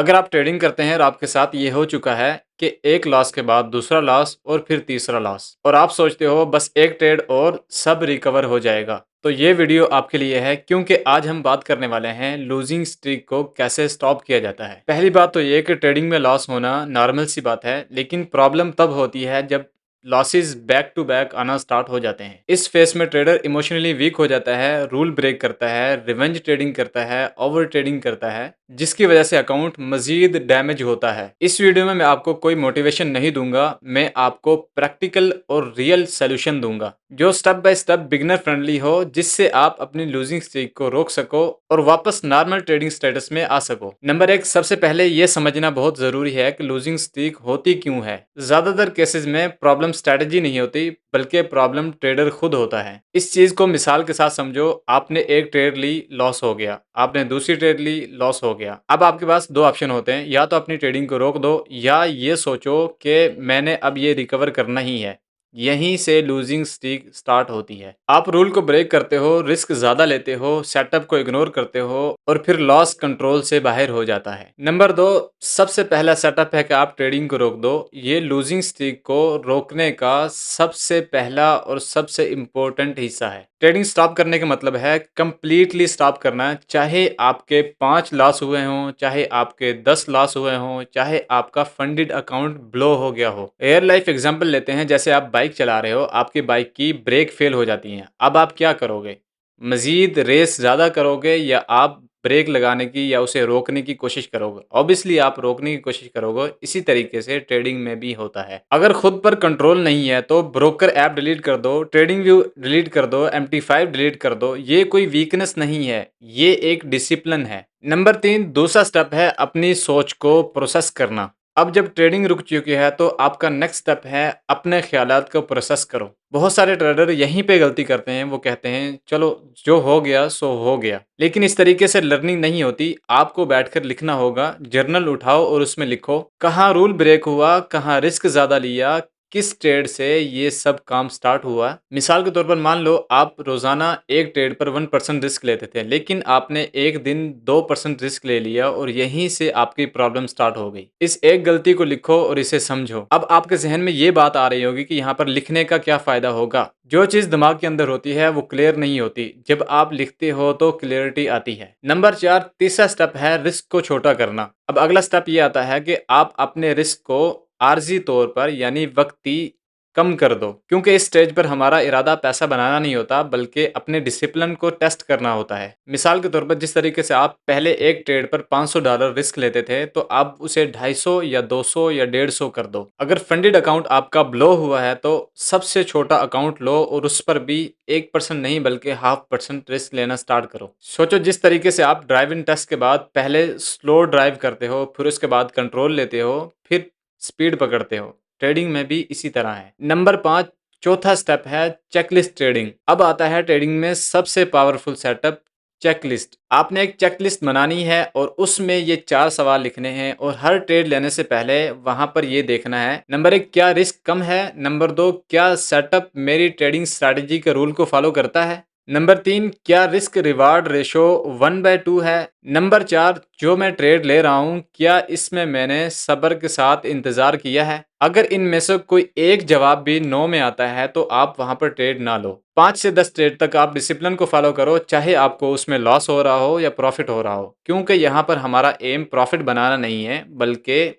अगर आप ट्रेडिंग करते हैं और आपके साथ ये हो चुका है कि एक लॉस के बाद दूसरा लॉस और फिर तीसरा लॉस और आप सोचते हो बस एक ट्रेड और सब रिकवर हो जाएगा, तो ये वीडियो आपके लिए है क्योंकि आज हम बात करने वाले हैं लूजिंग स्ट्रीक को कैसे स्टॉप किया जाता है। पहली बात तो ये कि ट्रेडिंग में लॉस होना नॉर्मल सी बात है, लेकिन प्रॉब्लम तब होती है जब लॉसेस बैक टू बैक आना स्टार्ट हो जाते हैं। इस फेस में ट्रेडर इमोशनली वीक हो जाता है, रूल ब्रेक करता है, रिवेंज ट्रेडिंग करता है, ओवर ट्रेडिंग करता है, जिसकी वजह से अकाउंट मजीद डैमेज होता है। इस वीडियो में मैं आपको कोई मोटिवेशन नहीं दूंगा, मैं आपको प्रैक्टिकल और रियल सोल्यूशन दूंगा जो step by step beginner friendly हो, जिससे आप अपनी लूजिंग स्ट्रीक को रोक सको और वापस नॉर्मल ट्रेडिंग स्टेटस में आ सको। नंबर एक, सबसे पहले यह समझना बहुत जरूरी है कि लूजिंग स्ट्रीक होती क्यों है। ज्यादातर केसेस में प्रॉब्लम स्ट्रेटजी नहीं होती, बल्कि प्रॉब्लम ट्रेडर खुद होता है। इस चीज को मिसाल के साथ समझो, आपने एक ट्रेड ली, लॉस हो गया, आपने दूसरी ट्रेड ली, लॉस हो गया। अब आपके पास दो ऑप्शन होते हैं, या तो अपनी ट्रेडिंग को रोक दो या ये सोचो कि मैंने अब ये रिकवर करना ही है। यहीं से लूजिंग स्ट्रीक स्टार्ट होती है। आप रूल को ब्रेक करते हो, रिस्क ज्यादा लेते हो, सेटअप को इग्नोर करते हो और फिर लॉस कंट्रोल से बाहर हो जाता है। नंबर दो, सबसे पहला सेटअप है कि आप ट्रेडिंग को रोक दो। ये लूजिंग स्ट्रीक को रोकने का सबसे पहला और सबसे इम्पोर्टेंट हिस्सा है। ट्रेडिंग स्टॉप करने का मतलब है कंप्लीटली स्टॉप करना। चाहे आपके 5 लॉस हुए हों, चाहे आपके 10 लॉस हुए हों, चाहे आपका फंडेड अकाउंट ब्लो हो गया हो। एयर लाइफ एग्जांपल लेते हैं, जैसे आप बाइक चला रहे हो, आपकी बाइक की ब्रेक फेल हो जाती है। अब आप क्या करोगे? मजीद रेस ज़्यादा करोगे या आप ब्रेक लगाने की या उसे रोकने की कोशिश करोगे? ऑब्वियसली आप रोकने की कोशिश करोगे। इसी तरीके से ट्रेडिंग में भी होता है। अगर खुद पर कंट्रोल नहीं है तो ब्रोकर ऐप डिलीट कर दो, ट्रेडिंग व्यू डिलीट कर दो, MT5 डिलीट कर दो। ये कोई वीकनेस नहीं है, ये एक डिसिप्लिन है। नंबर 3, दूसरा स्टेप है अपनी सोच को प्रोसेस करना। अब जब ट्रेडिंग रुक चुकी है तो आपका नेक्स्ट स्टेप है अपने ख्यालात को प्रोसेस करो। बहुत सारे ट्रेडर यहीं पे गलती करते हैं, वो कहते हैं चलो जो हो गया सो हो गया, लेकिन इस तरीके से लर्निंग नहीं होती। आपको बैठकर लिखना होगा, जर्नल उठाओ और उसमें लिखो कहाँ रूल ब्रेक हुआ, कहाँ रिस्क ज्यादा लिया, किस ट्रेड से ये सब काम स्टार्ट हुआ। मिसाल के तौर पर मान लो आप रोजाना एक ट्रेड पर 1% रिस्क लेते थे, लेकिन आपने एक दिन 2% रिस्क ले लिया और यहीं से आपकी प्रॉब्लम स्टार्ट हो गई। इस एक गलती को लिखो और इसे समझो। अब आपके जहन में ये बात आ रही होगी कि यहाँ पर लिखने का क्या फायदा होगा। जो चीज दिमाग के अंदर होती है वो क्लियर नहीं होती, जब आप लिखते हो तो क्लियरिटी आती है। नंबर 4, तीसरा स्टेप है रिस्क को छोटा करना। अब अगला स्टेप ये आता है कि आप अपने रिस्क को आर्जी तौर पर यानी वक्ती कम कर दो, क्योंकि इस स्टेज पर हमारा इरादा पैसा बनाना नहीं होता, बल्कि अपने डिसिप्लिन को टेस्ट करना होता है। मिसाल के तौर पर जिस तरीके से आप पहले एक ट्रेड पर $500 रिस्क लेते थे, तो आप उसे 250 या 200 या 150 कर दो। अगर फंडेड अकाउंट आपका ब्लो हुआ है तो सबसे छोटा अकाउंट लो और उस पर भी 1% नहीं बल्कि 0.5% रिस्क लेना स्टार्ट करो। सोचो जिस तरीके से आप ड्राइविंग टेस्ट के बाद पहले स्लो ड्राइव करते हो, फिर उसके बाद कंट्रोल लेते हो, फिर स्पीड पकड़ते हो, ट्रेडिंग में भी इसी तरह है। नंबर 5, चौथा स्टेप है चेकलिस्ट ट्रेडिंग। अब आता है ट्रेडिंग में सबसे पावरफुल सेटअप, चेकलिस्ट। आपने एक चेकलिस्ट बनानी है और उसमें ये 4 सवाल लिखने हैं और हर ट्रेड लेने से पहले वहां पर ये देखना है। नंबर 1, क्या रिस्क कम है? नंबर 2, क्या सेटअप मेरी ट्रेडिंग स्ट्रैटेजी के रूल को फॉलो करता है? नंबर 3, क्या रिस्क रिवार्ड रेशो 1/2 है? नंबर 4, जो मैं ट्रेड ले रहा हूँ क्या इसमें मैंने सब्र के साथ इंतजार किया है? अगर इनमें से कोई एक जवाब भी नो में आता है तो आप वहां पर ट्रेड ना लो। 5 से 10 ट्रेड तक आप डिसिप्लिन को फॉलो करो, चाहे आपको उसमें लॉस हो रहा हो या प्रॉफिट हो रहा हो, क्योंकि यहाँ पर हमारा एम प्रॉफिट बनाना नहीं है, बल्कि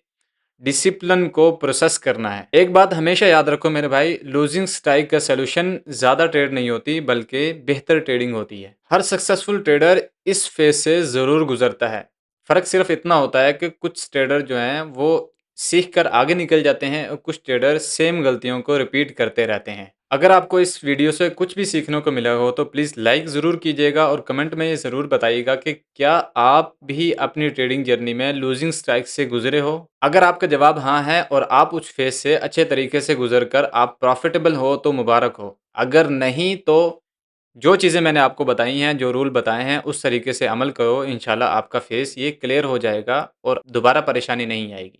डिसिप्लिन को प्रोसेस करना है। एक बात हमेशा याद रखो मेरे भाई, लूजिंग स्ट्राइक का सोल्यूशन ज्यादा ट्रेड नहीं होती, बल्कि बेहतर ट्रेडिंग होती है। हर सक्सेसफुल ट्रेडर इस फेज से जरूर गुजरता है। फर्क सिर्फ इतना होता है कि कुछ ट्रेडर जो हैं वो सीख कर आगे निकल जाते हैं और कुछ ट्रेडर सेम गलतियों को रिपीट करते रहते हैं। अगर आपको इस वीडियो से कुछ भी सीखने को मिला हो तो प्लीज़ लाइक ज़रूर कीजिएगा और कमेंट में ये ज़रूर बताइएगा कि क्या आप भी अपनी ट्रेडिंग जर्नी में लूजिंग स्ट्राइक से गुजरे हो। अगर आपका जवाब हाँ है और आप उस फेज से अच्छे तरीके से गुजर कर आप प्रॉफिटेबल हो तो मुबारक हो। अगर नहीं तो जो चीज़ें मैंने आपको बताई हैं, जो रूल बताए हैं, उस तरीके से अमल करो, इंशाल्लाह आपका फेस ये क्लियर हो जाएगा और दोबारा परेशानी नहीं आएगी।